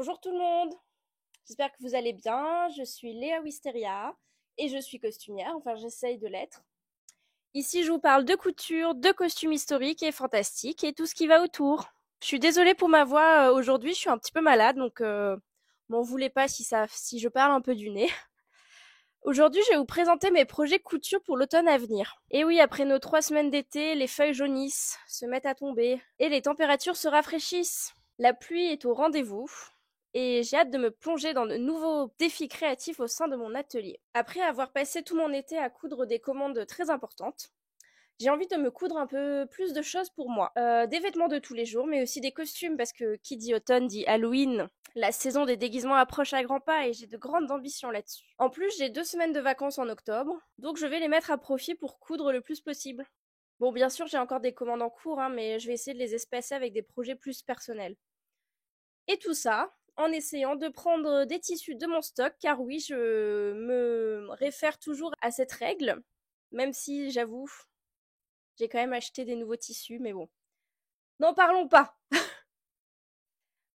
Bonjour tout le monde, j'espère que vous allez bien. Je suis Léa Wisteria et je suis costumière, enfin j'essaye de l'être. Ici je vous parle de couture, de costumes historiques et fantastiques et tout ce qui va autour. Je suis désolée pour ma voix aujourd'hui, je suis un petit peu malade donc m'en voulez pas si je parle un peu du nez. Aujourd'hui je vais vous présenter mes projets couture pour l'automne à venir. Et oui, après nos 3 semaines d'été, les feuilles jaunissent, se mettent à tomber et les températures se rafraîchissent. La pluie est au rendez-vous et j'ai hâte de me plonger dans de nouveaux défis créatifs au sein de mon atelier. Après avoir passé tout mon été à coudre des commandes très importantes, j'ai envie de me coudre un peu plus de choses pour moi. Des vêtements de tous les jours, mais aussi des costumes, parce que qui dit automne dit Halloween. La saison des déguisements approche à grands pas et j'ai de grandes ambitions là-dessus. En plus, j'ai 2 semaines de vacances en octobre, donc je vais les mettre à profit pour coudre le plus possible. Bon, bien sûr, j'ai encore des commandes en cours, hein, mais je vais essayer de les espacer avec des projets plus personnels. Et tout ça en essayant de prendre des tissus de mon stock, car oui, je me réfère toujours à cette règle, même si j'avoue, j'ai quand même acheté des nouveaux tissus, mais bon. N'en parlons pas.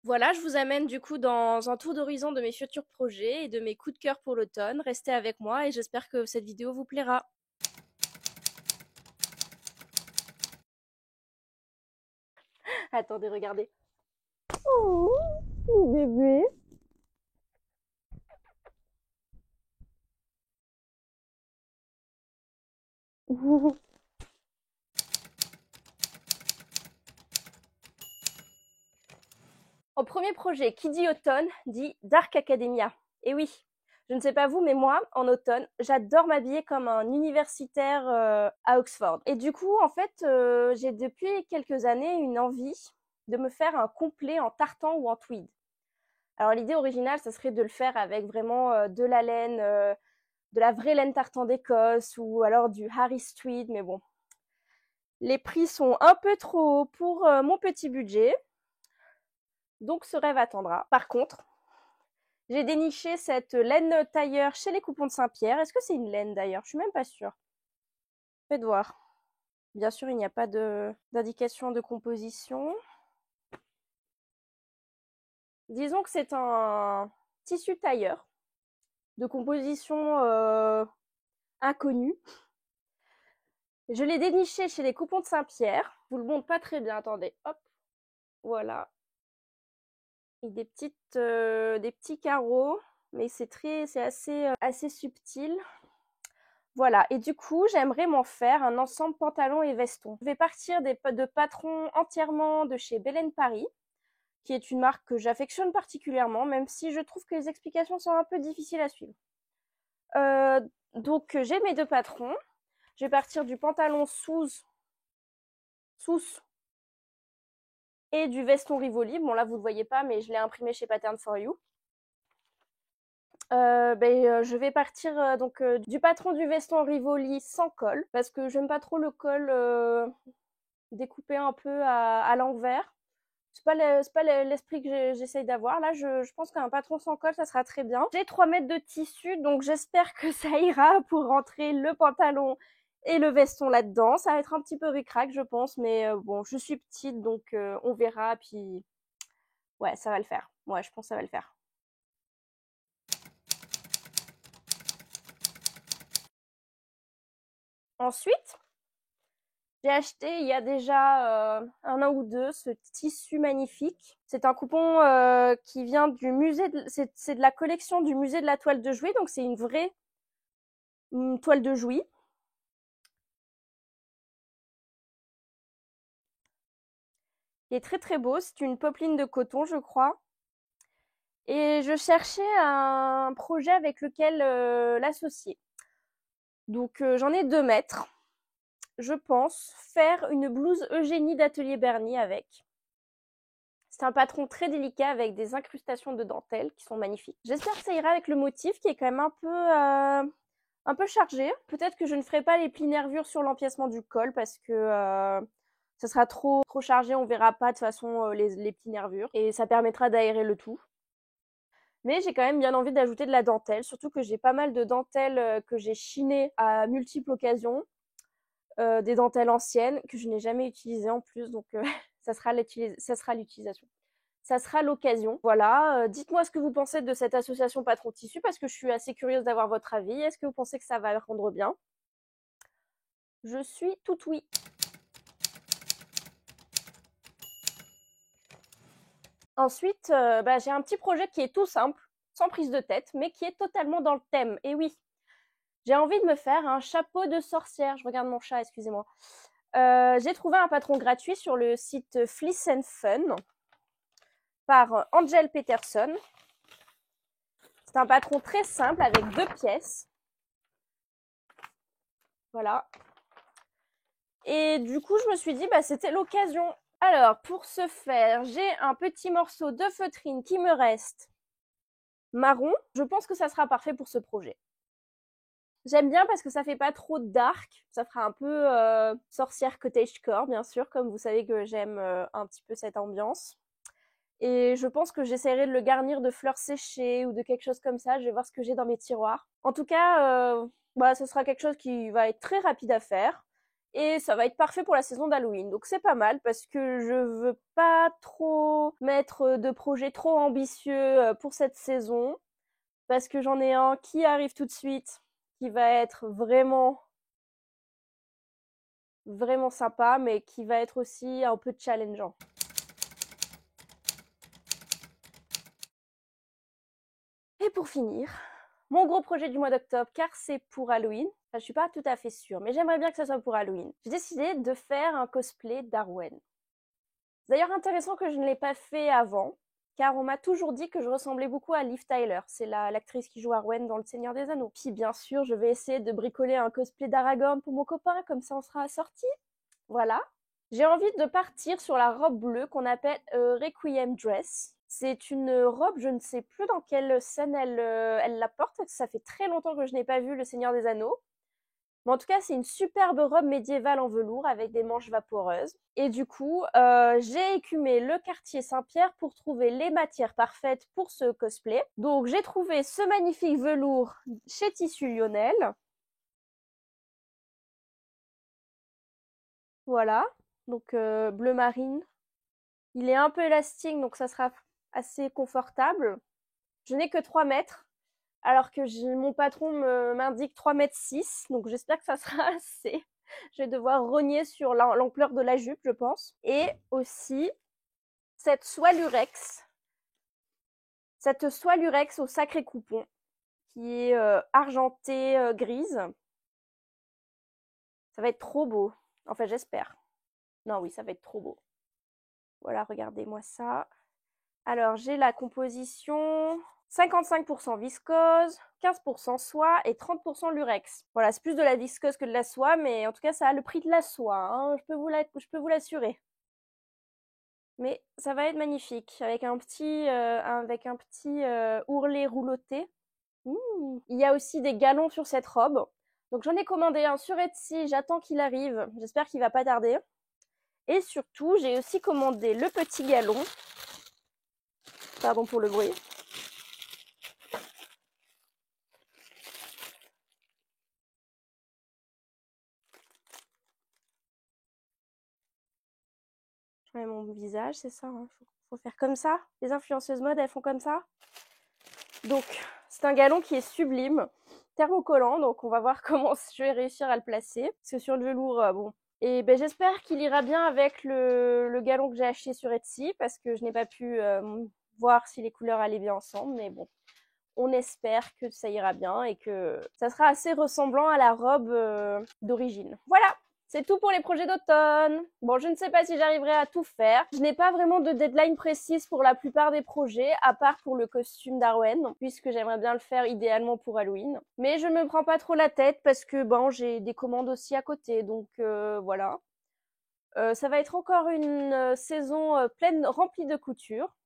Voilà, je vous amène du coup dans un tour d'horizon de mes futurs projets et de mes coups de cœur pour l'automne. Restez avec moi et j'espère que cette vidéo vous plaira. Attendez, regardez. Oh, mon bébé. En premier projet, qui dit automne dit Dark Academia. Et oui, je ne sais pas vous, mais moi, en automne, j'adore m'habiller comme un universitaire à Oxford. Et du coup, en fait, j'ai depuis quelques années une envie de me faire un complet en tartan ou en tweed. Alors l'idée originale, ça serait de le faire avec vraiment de la laine, de la vraie laine tartan d'Écosse ou alors du Harris tweed, mais bon. Les prix sont un peu trop hauts pour mon petit budget, donc ce rêve attendra. Par contre, j'ai déniché cette laine tailleur chez les Coupons de Saint-Pierre. Est-ce que c'est une laine d'ailleurs? Je suis même pas sûre. Faites voir. Bien sûr, il n'y a pas d'indication de composition. Disons que c'est un tissu tailleur de composition inconnue. Je l'ai déniché chez les Coupons de Saint-Pierre. Je vous le montre pas très bien. Attendez, hop, voilà. Et des petits carreaux, mais c'est assez subtil. Voilà, et du coup, j'aimerais m'en faire un ensemble pantalon et veston. Je vais partir de patrons entièrement de chez Belen Paris, qui est une marque que j'affectionne particulièrement, même si je trouve que les explications sont un peu difficiles à suivre. Donc, j'ai mes 2 patrons. Je vais partir du pantalon sous et du veston Rivoli. Bon, là, vous ne le voyez pas, mais je l'ai imprimé chez Pattern for You. Je vais partir du patron du veston Rivoli sans col, parce que j'aime pas trop le col découpé un peu à l'envers. C'est pas l'esprit que j'essaye d'avoir. Là, je pense qu'un patron sans col, ça sera très bien. J'ai 3 mètres de tissu, donc j'espère que ça ira pour rentrer le pantalon et le veston là-dedans. Ça va être un petit peu ric-rac, je pense, mais bon, je suis petite, donc on verra. Puis, ouais, ça va le faire. Ouais, je pense que ça va le faire. Ensuite, j'ai acheté il y a déjà un an ou deux ce tissu magnifique. C'est un coupon qui vient du musée, c'est de la collection du musée de la toile de Jouy, donc c'est une vraie toile de Jouy. Il est très très beau, c'est une popeline de coton je crois. Et je cherchais un projet avec lequel l'associer. Donc j'en ai 2 mètres. Je pense faire une blouse Eugénie d'Atelier Berny avec. C'est un patron très délicat avec des incrustations de dentelle qui sont magnifiques. J'espère que ça ira avec le motif qui est quand même un peu chargé. Peut-être que je ne ferai pas les plis nervures sur l'empiècement du col parce que ça sera trop chargé, on verra pas de toute façon les plis nervures et ça permettra d'aérer le tout. Mais j'ai quand même bien envie d'ajouter de la dentelle, surtout que j'ai pas mal de dentelles que j'ai chinées à multiples occasions, des dentelles anciennes que je n'ai jamais utilisées en plus, donc ça sera l'utilisation. ça sera l'occasion. Voilà, dites-moi ce que vous pensez de cette association Patron Tissu parce que je suis assez curieuse d'avoir votre avis. Est-ce que vous pensez que ça va rendre bien? Je suis tout oui. Ensuite, j'ai un petit projet qui est tout simple, sans prise de tête, mais qui est totalement dans le thème. Et oui, j'ai envie de me faire un chapeau de sorcière. Je regarde mon chat, excusez-moi. J'ai trouvé un patron gratuit sur le site Fleece and Fun par Angel Peterson. C'est un patron très simple avec 2 pièces. Voilà. Et du coup, je me suis dit, c'était l'occasion. Alors, pour ce faire, j'ai un petit morceau de feutrine qui me reste marron. Je pense que ça sera parfait pour ce projet. J'aime bien parce que ça fait pas trop dark. Ça fera un peu sorcière cottagecore, bien sûr, comme vous savez que j'aime un petit peu cette ambiance. Et je pense que j'essaierai de le garnir de fleurs séchées ou de quelque chose comme ça. Je vais voir ce que j'ai dans mes tiroirs. En tout cas, ce sera quelque chose qui va être très rapide à faire. Et ça va être parfait pour la saison d'Halloween. Donc c'est pas mal parce que je veux pas trop mettre de projets trop ambitieux pour cette saison. Parce que j'en ai un qui arrive tout de suite, qui va être vraiment, vraiment sympa, mais qui va être aussi un peu challengeant. Et pour finir, mon gros projet du mois d'octobre, car c'est pour Halloween. Enfin, je suis pas tout à fait sûre, mais j'aimerais bien que ça soit pour Halloween. J'ai décidé de faire un cosplay d'Arwen. C'est d'ailleurs intéressant que je ne l'ai pas fait avant, car on m'a toujours dit que je ressemblais beaucoup à Liv Tyler. C'est l'actrice qui joue Arwen dans Le Seigneur des Anneaux. Puis bien sûr, je vais essayer de bricoler un cosplay d'Aragorn pour mon copain, comme ça on sera assortis. Voilà. J'ai envie de partir sur la robe bleue qu'on appelle Requiem Dress. C'est une robe, je ne sais plus dans quelle scène elle la porte, ça fait très longtemps que je n'ai pas vu Le Seigneur des Anneaux. Mais en tout cas, c'est une superbe robe médiévale en velours avec des manches vaporeuses. Et du coup, j'ai écumé le quartier Saint-Pierre pour trouver les matières parfaites pour ce cosplay. Donc, j'ai trouvé ce magnifique velours chez Tissu Lionel. Voilà, donc bleu marine. Il est un peu élastique, donc ça sera assez confortable. Je n'ai que 3 mètres, alors que mon patron m'indique 3,6 m, donc j'espère que ça sera assez. Je vais devoir rogner sur l'ampleur de la jupe, je pense. Et aussi, cette soie lurex au sacré coupon, qui est argentée grise. Ça va être trop beau. Enfin, j'espère. Non, oui, ça va être trop beau. Voilà, regardez-moi ça. Alors, j'ai la composition 55% viscose, 15% soie et 30% lurex. Voilà, c'est plus de la viscose que de la soie, mais en tout cas, ça a le prix de la soie, hein, je peux vous l'assurer. Mais ça va être magnifique, avec un petit ourlet rouloté. Il y a aussi des galons sur cette robe. Donc j'en ai commandé un sur Etsy, j'attends qu'il arrive. J'espère qu'il va pas tarder. Et surtout, j'ai aussi commandé le petit galon. Pardon pour le bruit. Je mets mon visage, c'est ça, hein. Faut faire comme ça. Les influenceuses mode, elles font comme ça. Donc, c'est un galon qui est sublime, thermocollant, donc on va voir comment je vais réussir à le placer. Parce que sur le velours, bon. Et j'espère qu'il ira bien avec le galon que j'ai acheté sur Etsy, parce que je n'ai pas pu voir si les couleurs allaient bien ensemble, mais bon. On espère que ça ira bien et que ça sera assez ressemblant à la robe d'origine. Voilà, c'est tout pour les projets d'automne. Bon, je ne sais pas si j'arriverai à tout faire. Je n'ai pas vraiment de deadline précise pour la plupart des projets, à part pour le costume d'Arwen, puisque j'aimerais bien le faire idéalement pour Halloween. Mais je ne me prends pas trop la tête parce que j'ai des commandes aussi à côté, donc voilà. Ça va être encore une saison pleine, remplie de couture.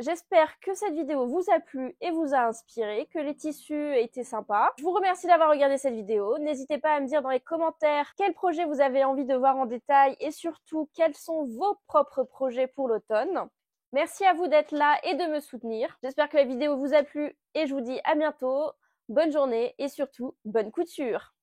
J'espère que cette vidéo vous a plu et vous a inspiré, que les tissus étaient sympas. Je vous remercie d'avoir regardé cette vidéo. N'hésitez pas à me dire dans les commentaires quels projets vous avez envie de voir en détail et surtout quels sont vos propres projets pour l'automne. Merci à vous d'être là et de me soutenir. J'espère que la vidéo vous a plu et je vous dis à bientôt. Bonne journée et surtout bonne couture.